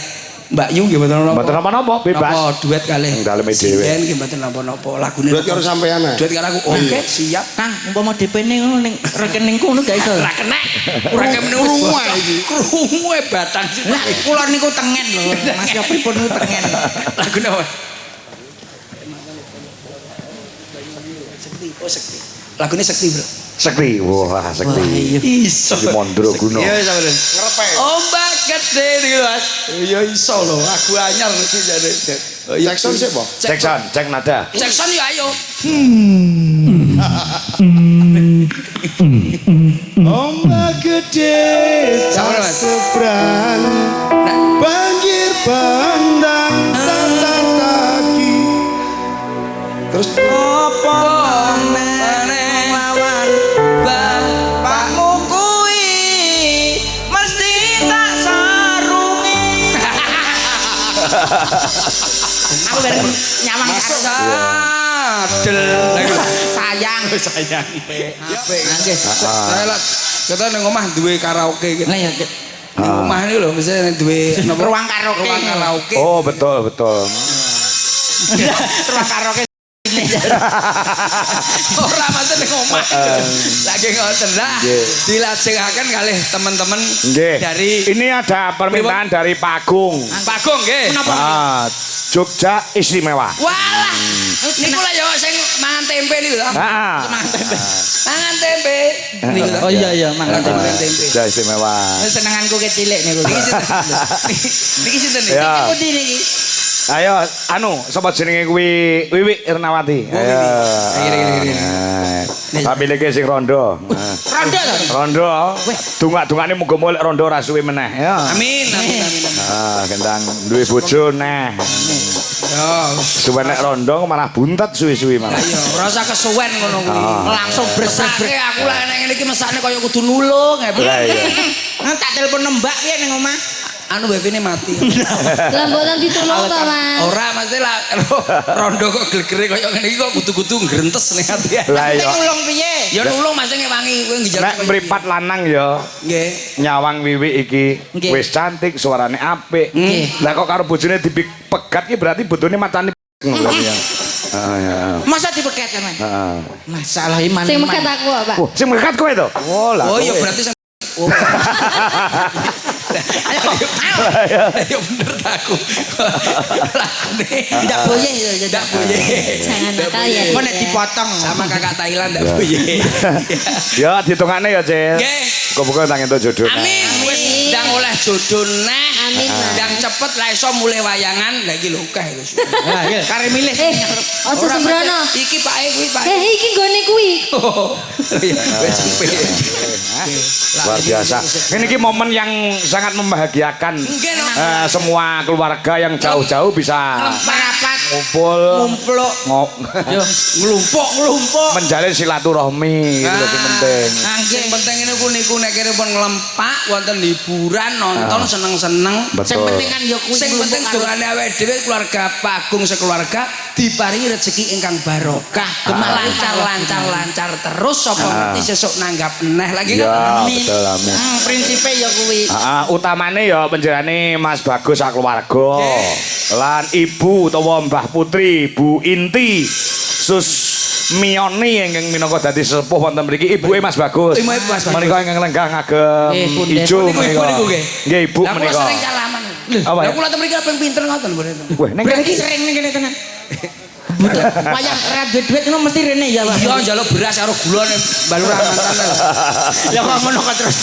Mbak Yu nggih mboten napa. Mboten napa-napa, bebas. Napa duet kalih. Ing daleme dhewe. Sinden nggih mboten napa-napa. Lagune Duet karo sampean ae. duet karo aku. Oke, siap. Kang, umpama DP-ne ngono ning rekeningku ngono gak iso. Ora kena. Ora kena krungu iki. Krungu batang sih. Lah, kula niku tengen lho. Mas yo pripun niku tengen. Lagune apa? Sekti. Oh, sekti. Lagune sekti, Bro. Sekti. Wah, sekti. Iso. Di Mondro Guno. Iya, iso, Bro. Ngerepek. Ombak gede iki, Mas. Iya iso lho. Lagu anyar iki jane. Oh, iya. Jackson sih, Bang. Cek nada. Jackson ya ayo. Ombak gede Sama, tak Mas. seberang, Nah, banjir bandang tak taki. Terus Apa maneh lawan bapakmu kuwi mesti tak sarungi. Aku bareng nyawang karo sadel. sayang. Sayang. Nggih. Saya lah kita nang omah duwe karaoke gitu. Lah ya Di omah ini lho misalnya duwe napa? ruang karaoke. Ruang karaoke. Oh, betul. Ruang karaoke. Ora maksud ning omah. Lagi ngoten lah. Dilajengaken kalih teman-teman Nggih. dari Ini ada permintaan dari Pak Agung. Pak Agung nggih. Ah, Jogja istimewa. Walah. Niku lah ya sing mangan tempe niku lho. Heeh. Mangan tempe. Niku lho. Oh iya mangan tempe. Jogja istimewa. Senenganku kecilik niku. Niki sinten niki? Ya. Putih niki. Ayo, anu, sapa jenenge kuwi Wiwi Irnawati. Ayo. Gini. Tapi lagi sing rondo. Rondo to. Rondo. Dungak-dungane muga molek rondo ora suwe meneh ya. Amin. Ah, gendang duwe bojo neh. Yo. Suwe nek rondo malah buntet suwi-suwi malah. Ayo, ora usah kesuwen ngono kuwi. Langsung Besake aku lah nek ngene iki mesane kaya kudu nulung. Lah iya. Tak telepon Mbak piye ning omah. Anu wifi-ne mati. Lah mboten ditulung to, Mas. Ora mesti lah rondo kok glegere kaya ngene iki kok kudu-kudu grentes ning ati. Lah iya. Nulung piye? Ya nulung mesti ngewangi kowe ngejar. Nek mripat lanang ya Nggih. nyawang Wiwi iki Nggih. wis cantik, suarane apik. Nggih. Lah kok karo bojone dipegat ki berarti bojone matane ngono ya. Ya. Masa dipeket kan? Heeh. Masalah iman. Sing mekat aku, Pak. Oh, sing megat kowe to? Oh, lah. Oh iya kowe. berarti ayo bener aku. Ndak boye ya, Ndak boye. Jangan nakal ya. Kok nek dipotong Sama kakak Thailand ndak boye. Ya ditungane ya, Cil. Nggih. Kok bukan tangan itu jodoh. Amin. Wis ndang oleh jodoh neh. Amin, Mas. Ndang cepet ra iso mulai wayangan. Lah iki lho akeh wis. Kare milih Ojo sembrono. Iki Pak kuwi Pak. Iki nggone kuwi. Oh iya, wis cepet. Luar biasa. Ini ki momen yang sangat membahagiakan. Mungkin Semua keluarga yang jauh-jauh bisa merapat ngumpul, Ngumpluk. nglumpuk. menjalin silaturahmi itu lebih penting. Sing penting niku nek kira pun ngelempak wonten hiburan nonton seneng-seneng. Sing Betul. penting kan ya kuwi. Sing penting dongane awake dhewe keluarga Pak Agung sekeluarga diparingi rezeki ingkang barokah. Lancar terus sapa ngerti sesuk nanggap neh lagi Ya, kan. betul amin. Prinsipe ya kuwi. Utamane ya penjerane Mas Bagus sak keluarga. Lan ibu utawa Mbah Putri, Bu Inti, Sus Mioni ingkang minangka dadi sepuh wonten mriki ibuke Mas Bagus. Ibuke Mas Bagus. Menika ingkang lenggah ngagem ijo menika. Ibu nggih. Nggih, ibu Lah kula menika. sering salaman. Apa Lah ya? kula mriki apa pinter ngoten mboten. Wah, ning kene iki Sering ning kene tenan. Wayang ra duit ngono mesti rene ya, Pak. Iya njaluk beras karo gula ning balur mantan lho. Ya kok ngono kok terus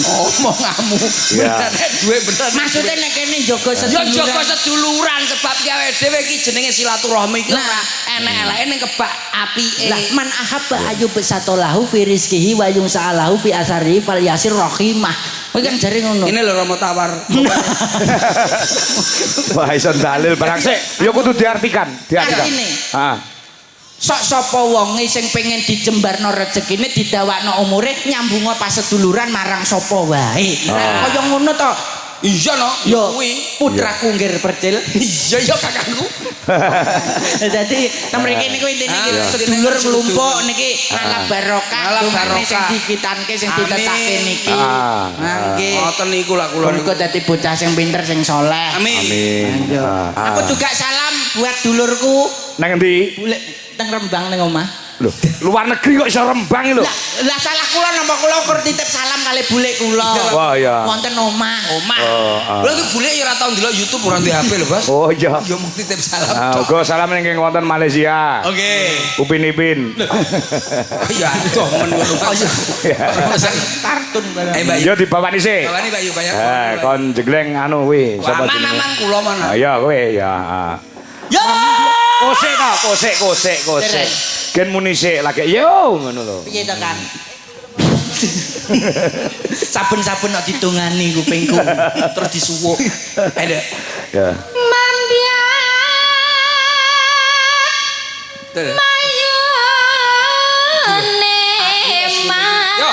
Omonganmu. Iya. Bener duwe bener. Maksudnya nek kene jaga Ya seduluran. jaga seduluran sebab ki awake dhewe iki jenenge silaturahmi iki ora enek eleke ning kebak apike. Lah man ahabba ayu besatolahu fi rizqihi wa yung sa'alahu fi asari fal yasir rahimah. Kuwi kan jare ngono. Ini lho Romo Tawar. wah iso dalil barang sik. Ya kudu diartikan. Artine. Sok sapa wonge sing pengen dijembarno rezekine didawakno umure nyambunga paseduluran marang sapa wae. Kaya ngono to. Iya no, Yo kuwi. putraku nggir percil. Iya ya kakakku. Dadi mriki niku intine iki sedulur nglumpuk niki ala barokah. Ala Dumane sing barokah. dikitanke sing ditetekke niki. Nggih. Ngoten niku lah kula. Muga dadi bocah sing pinter sing saleh. Amin. Amin. Aku juga salam buat dulurku Nang endi? Bulek teng Rembang ning omah. Loh, luar negeri kok iso Rembang lho. Lah salah kula napa kula ukur titip salam kali bulek kula. Wah ya. Wonten omah. Omah. Lha iki bule ya ora tau ndelok YouTube ora duwe HP lho, Bos. Oh iya. Ya mung titip salam. Uga salam ning wonten Malaysia. Oke. Upin Ipin. Ya toh men ngono. Kartun barang. Ayo Mbak. Yo dibawani sik. Bawani Mbak Yu bayar. Kon jegleng anu kuwi. Sapa jenenge? Aman kula mana. Ya kowe ya. Ya. Kosek ta, kosek. Gen muni sik lagi yo ngono lho. Piye to kan? Saben-saben nek ditungani kupingku terus disuwuk. Ada. Ya. Mambian mayone Yo.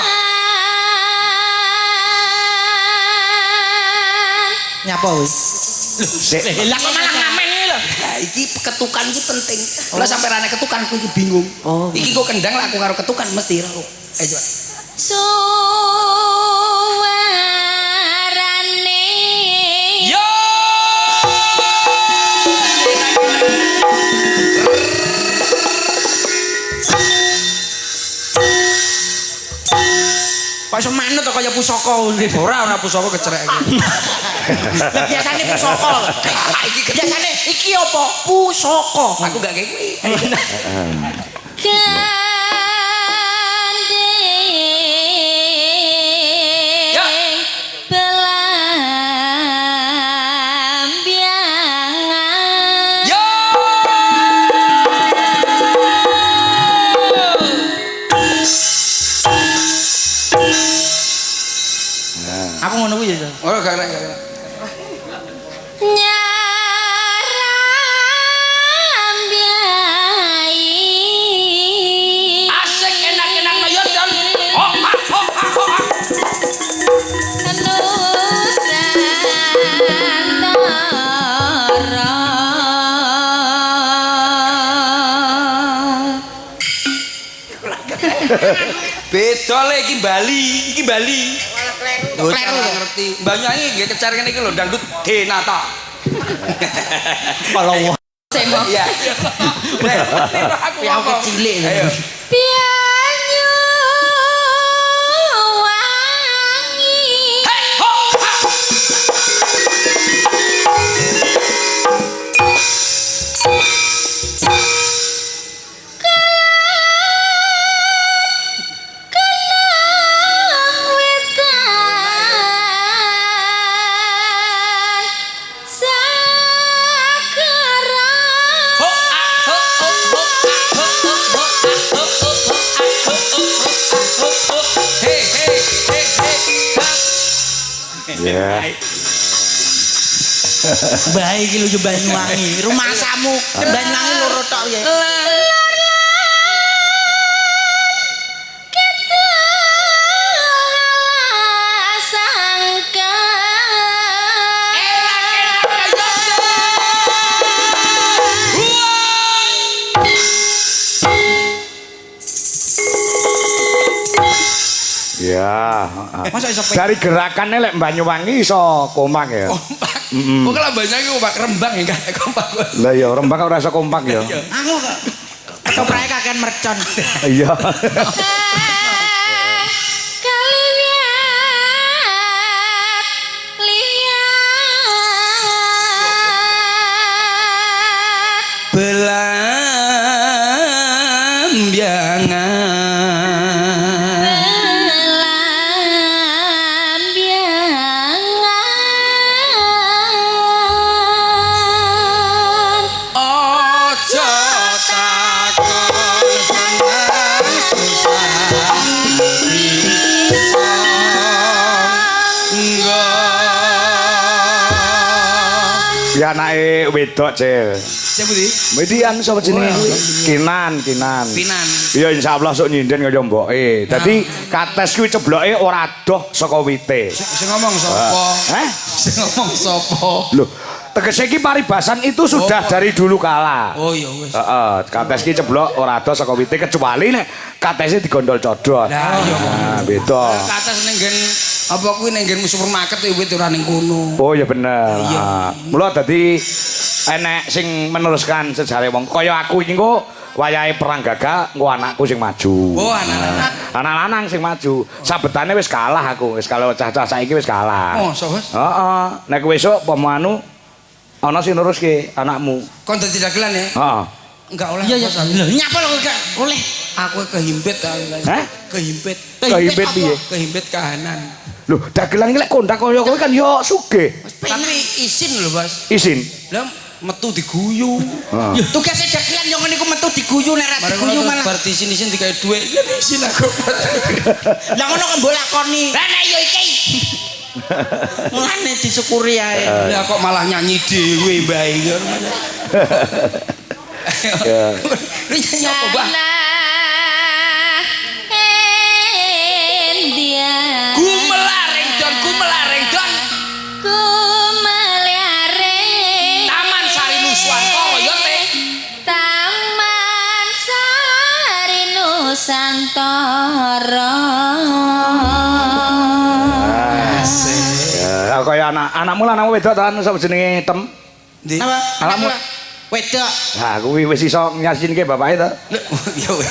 Nyapa wis? Sik. Lah kok malah ngamen iki lho. Nah, iki ketukan iki penting. Lah sampe rane ketukan aku iki bingung. Iki kok kendang lah aku karo ketukan mesti ra. Ayo coba. suwarane Yo. Kok iso manut to kaya pusaka ndi. Ora pusaka kecerek iki. Lah biasane pusaka. Iki biasane iki apa? Pusaka. Aku gak kayak kuwi. Ya. Belambiangan Yo. Aku ngono kuwi ya. Ora gak gak. nyarambiai Asik enak-enak no yo Jon. Oh. Beda le iki Bali. Kleru ngerti. Mbak nyanyi nggih kecar ngene iki lho dangdut Denata. Kalau Iya. Aku ya ngomong. kecilik. Ayo. pianyu wangi Hei, ho, ha. wetan Ya. Bae iki lho Banyuwangi. Rumah samu Banyuwangi loro tok ya. Ya. Masa iso Dari gerakannya lek Banyuwangi iso kompak ya. Kompak. Kok lah banyak kompak Rembang ya enggak kompak. Lah ya Rembang ora iso kompak ya. Aku kok keprae kakean mercon. Iya. Ya anake wedok, Cil. Siapa di? Median sapa jenenge kuwi? Kinan. Pinan. Iya insyaallah sok nyinden kaya mboke. Dadi kates kuwi cebloke ora doh saka wite. Sing ngomong sapa? Heh? Sing ngomong sapa? Loh, tegese iki paribasan itu sudah dari dulu kala. Oh iya wis. Heeh, kates ki ceblok ora doh saka wite kecuali nek katese digondol codot. Lah iya. Nah, beda. Kates ning nggen apa kuwi ning nggen supermarket wit ora ning kono. Oh iya bener. Iya. Mula dadi enek sing meneruskan sejarah wong kaya aku iki engko wayahe perang gagak engko anakku sing maju. Oh anak-anak. Anak lanang sing maju. Sabetane wis kalah aku, wis kalau cah-cah saiki wis kalah. Oh, so wis. Heeh. Nek kowe esuk pemanu ana sing nuruske anakmu. Kon dadi dagelan ya? Heeh. Enggak oleh. Iya ya. Lho nyapa lho gak oleh. Aku kehimpit. Hah? Kehimpit. Kehimpit piye? Kehimpit kahanan. Lho, dagelan iki lek kondak kaya kowe kan yo sugih. Tapi isin lho, Bos. Isin. Lah metu diguyu. Heeh. Tugasnya dagelan yang ngene iku metu diguyu nek ra diguyu malah. Bar disin-isin digawe dhuwit. Ya isin aku. Lah ngono kok mbok lakoni. Lah nek yo iki. Mulane disyukuri ae. Lah kok malah nyanyi dhewe bae. Ya. Ini nyanyi apa, Bang? Gumelareng don. Taman Sari Nuswanta ya teh. Taman Sari Nusantara. Ya, kaya anakmu lanang wedok ta sapa jenenge Tem? Ndi? Apa? Alamu. Wedok. Nah, kuwi wis iso nyasinke bapake ta? Ya wis.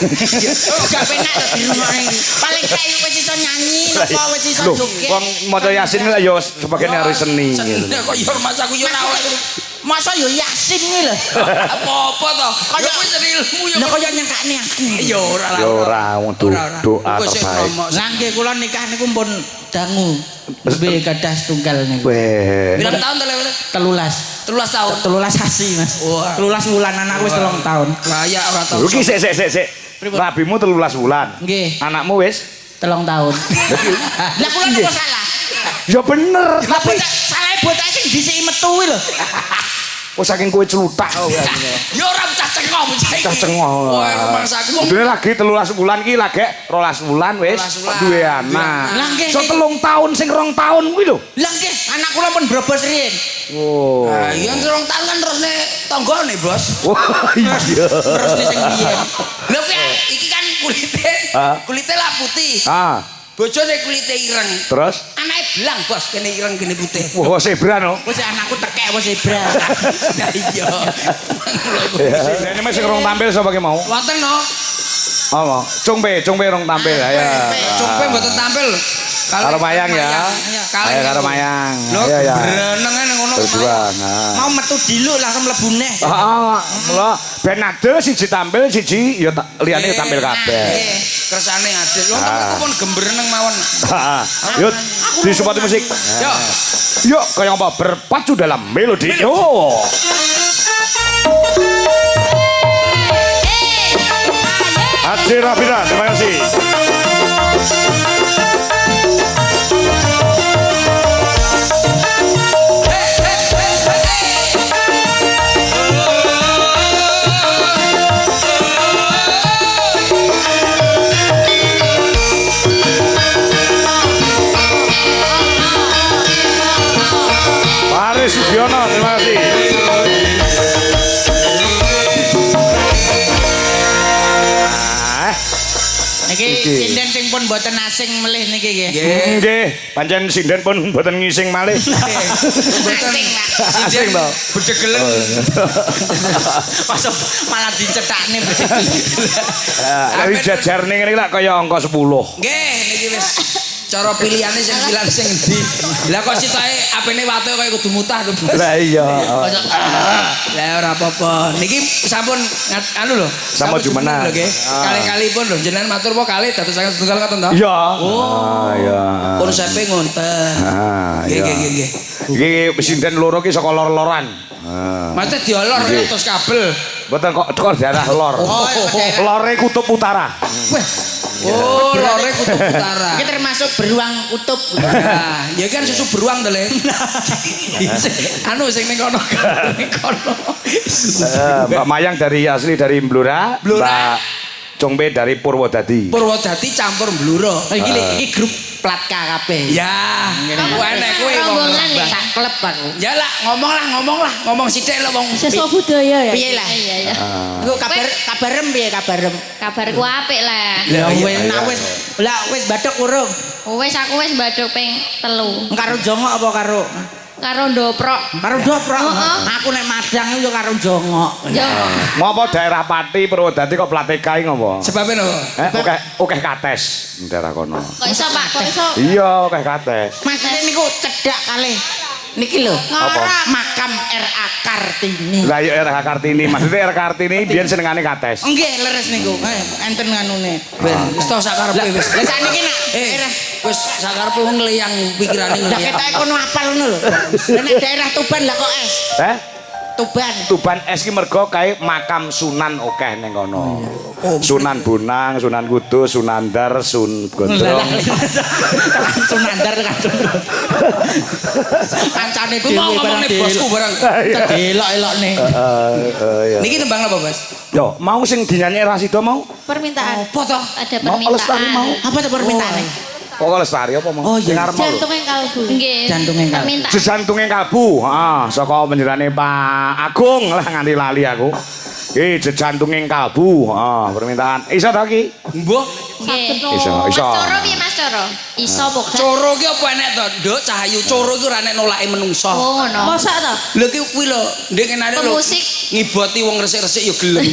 Gak penak to di rumah ini. Paling kayak wis iso nyanyi apa wis iso Loh, joget. wong maca Yasin ya sebagian dari seni. Seni gitu. kok yo mas aku yo ora oleh. Masa yo Yasin iki lho. Apa-apa to? Kaya- Yo wis ilmu yo. Lah kaya nyangkane aku. Ya ora lah. Ya ora wong doa Kok sik terbaik. promo. Lah nggih kula nikah niku pun dangu. Lebih gadah setunggal niku. Weh. Pirang tahun to lewat? 13. 13 tahun. 13 sasi Mas. Wah. 13 bulan anakku wis 3 tahun. Layak ora tau. Lho ki sik. Rabimu 13 bulan. Nggih. Anakmu wis? 3 tahun. Lah kula niku salah. Ya bener, Lah tapi bocah salah bocah sing dhisiki metu kuwi lho. kok saking kowe celutak kok. Ya ora cah cengok bocah iki. Cah cengok. Wah, rumangsaku wong Dene lagi 13 bulan ki lagi 12 bulan wis 12 bulan. duwe anak. Lah nggih. So 3 tahun sing 2 tahun kuwi lho. Lah nggih anak kula pun brobos riyen. Oh. Nah, iya 2 tahun kan terusne tanggane, Bos. Wah, iya. Terus di sing biyen. Lho kuwi iki kan kulite. Ah. Kulite lah putih. Ah, Bojone kulite ireng. terus Anake belang, Bos, kene ireng kene putih. wah zebra no. Wis anakku tekek wis zebra. Lah iya. Ini masih rong tampil sapa ki mau? Wonten no. Oh, cungpe rong tampil ya. Cumpe mboten tampil. Karo Mayang ya. Kalih Ayo karo Mayang. Lho, Ayo ya. bereneng ae ngono. Berdua. Nah. Mau metu diluk langsung mlebu neh. Ah, mula ben adil siji tampil siji ya liyane tampil kabeh. Nggih, kersane adil. Wong temen pun gembereneng mawon. Ah, yuk disupport musik. Yo. Yuk, kayak apa berpacu dalam melodi. Yo. Haji Rafida, terima kasih. Niki sinden sing pun mboten asing melih niki nggih. Nggih, pancen sinden pun mboten ngising malih. Asing, Pak. Asing to. Bedegelen. Masa malah dicetakne. Dari jajarne ngene iki lak kaya angka 10. Nggih, niki wis cara pilihane sing pilan sing endi. Lah kok sitoke apene watu kaya kudu mutah lho, Bos. Lah iya. Lah ora apa-apa. Niki sampun anu lho. Sampun jumeneng. lho nggih. Kali-kali pun lho jenengan matur apa kali dadosaken setunggal ngoten to? Iya. Oh. Iya. Konsepe ngonten. Iya. Nggih. Iki sinden loro ki saka lor-loran. Mate diolor terus kabel. Mboten kok daerah lor. Lore kutub utara. Oh, lore kutub utara. Iki termasuk beruang kutub. Nah, ya kan susu beruang to, Le. Anu sing ning kono. Ning kono. Mbak Mayang dari asli dari Blora. Mbak Congbe dari Purwodadi. Purwodadi campur Bluro. Iki grup plat KKP. Ya, aku enek kowe wong. Rombongan ya. Sak klub aku. Ya lah, ngomong sithik lho wong. Sesuk budaya ya. Piye lah? Iya ya. Iku kabarem piye kabarem? Kabarku apik lah. Ya wis bathuk urung. Wis aku wis mbaduk ping 3. Karo jongok apa karo Karo ndoprok. karo doprok? Heeh. Aku nek madang yo karo jongok. Yo. Ngopo daerah Pati Purwodadi kok plate kae ngopo? Sebabe napa? Oke kates daerah kono. Kok iso Pak? Kok iso? Iya, oke kates. Maksudnya niku cedak kalih niki lho. Makam RA Kartini. Lah ya RH Kartini, maksudnya RH Kartini biyen senengane kates. Nggih leres niku. Enten nganune. Ben, wis to sakarepe wis. Lah sakniki nak daerah Wis sakarepe wong ngleyang pikirane Lah ngono. ketoke kono apal ngono lho. Lah nek daerah Tuban lah kok es. Tuban. Tuban es ki mergo kae makam Sunan akeh ning kono. Sunan Bonang, Sunan Kudus, Sunan Dar, Sun Gondrong. Sunandar kan. Kancane Ku mau ngomong nih bosku barang. Delok-elokne. Iya. Niki tembang apa, Bos? Yo, mau sing dinyanyi Rasido mau? Permintaan. Apa toh? Ada Mau Lestari mau? permintaan. Apa tuh permintaane? Kok Lestari apa mau? Oh, iya. Sing arep mau lho. Jantungnya kalbu. Nggih. Jantunge kan. Permintaan. Jejantunging kalbu, saka penjerane Pak Agung lah nganti lali aku. Jejantunging kalbu, permintaan. Iso ta ki? Mbah, Nggih. Iso. Mas Coro piye Mas Coro? Iso pok. coro ki apa enek to? Nduk Cahayu coro ki ora enek nolake menungso. Oh ngono. Masak ta? Lho ki kuwi lho, ndek kenane lho. Pemusik. Ngiboti wong resik-resik ya gelem.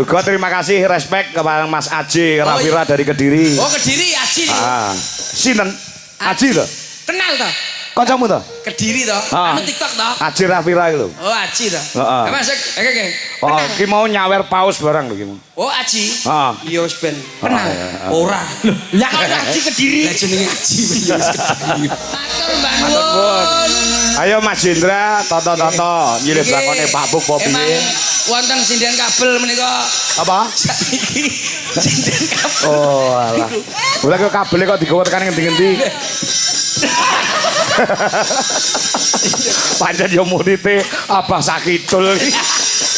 Uga terima kasih respect kepada Mas Aji Rafira dari Kediri. Oh, Kediri Aji. Sinten? Aji to? Kenal to? Kancamu to? Kediri to? Ah. Anu TikTok to? Aji Rafira iki lho. Oh, Aji to. Heeh. Mas oke. Oh, ki mau nyawer paus barang lho ki. Oh, Aji. Ah. Iya wis ben. Kenal. Ora. Lah kok Aji Kediri? Lah jenenge Aji ya wis Kediri. Matur Mbak Pun. Nun. Ayo Mas Jendra, toto-toto nyilih lakone Pak Buk apa Emang piye? wonten sinden kabel menika. Apa? Saiki sinden kabel. Oh, alah. Lah kok kabele kok digawa tekan ngendi-ngendi? Pancen yo murite Abah Sakidul iki.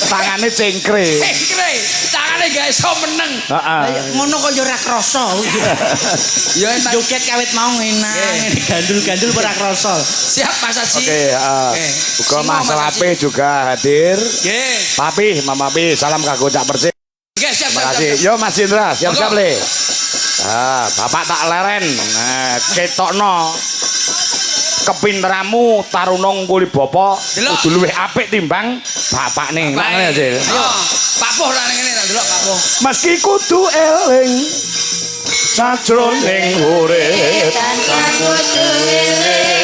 Tangane cengkre. Cengkre, tangane gak iso meneng. Heeh. Ngono kok yo ora krasa. Ya entar Joget kawit mau enak. Ngene gandul-gandul ora krasa. siap Mas Aji. Oke, Uga Simo, Mas Mas Lape Aji. juga hadir. Nggih. Papi, Mama Pi, salam kanggo Cak Persik. Nggih, siap. Terima kasih. Yo Mas Jendra, siap-siap Monggo. Le. Bapak tak leren. Ketokno kepinteramu taruna nguli bapa Delok. kudu luwih apik timbang bapakne. Ngono ya, Sil. Ayo. Pak Poh lah ngene tak delok Pak Poh. Meski kudu eling sajroning urip Dan kudu eling.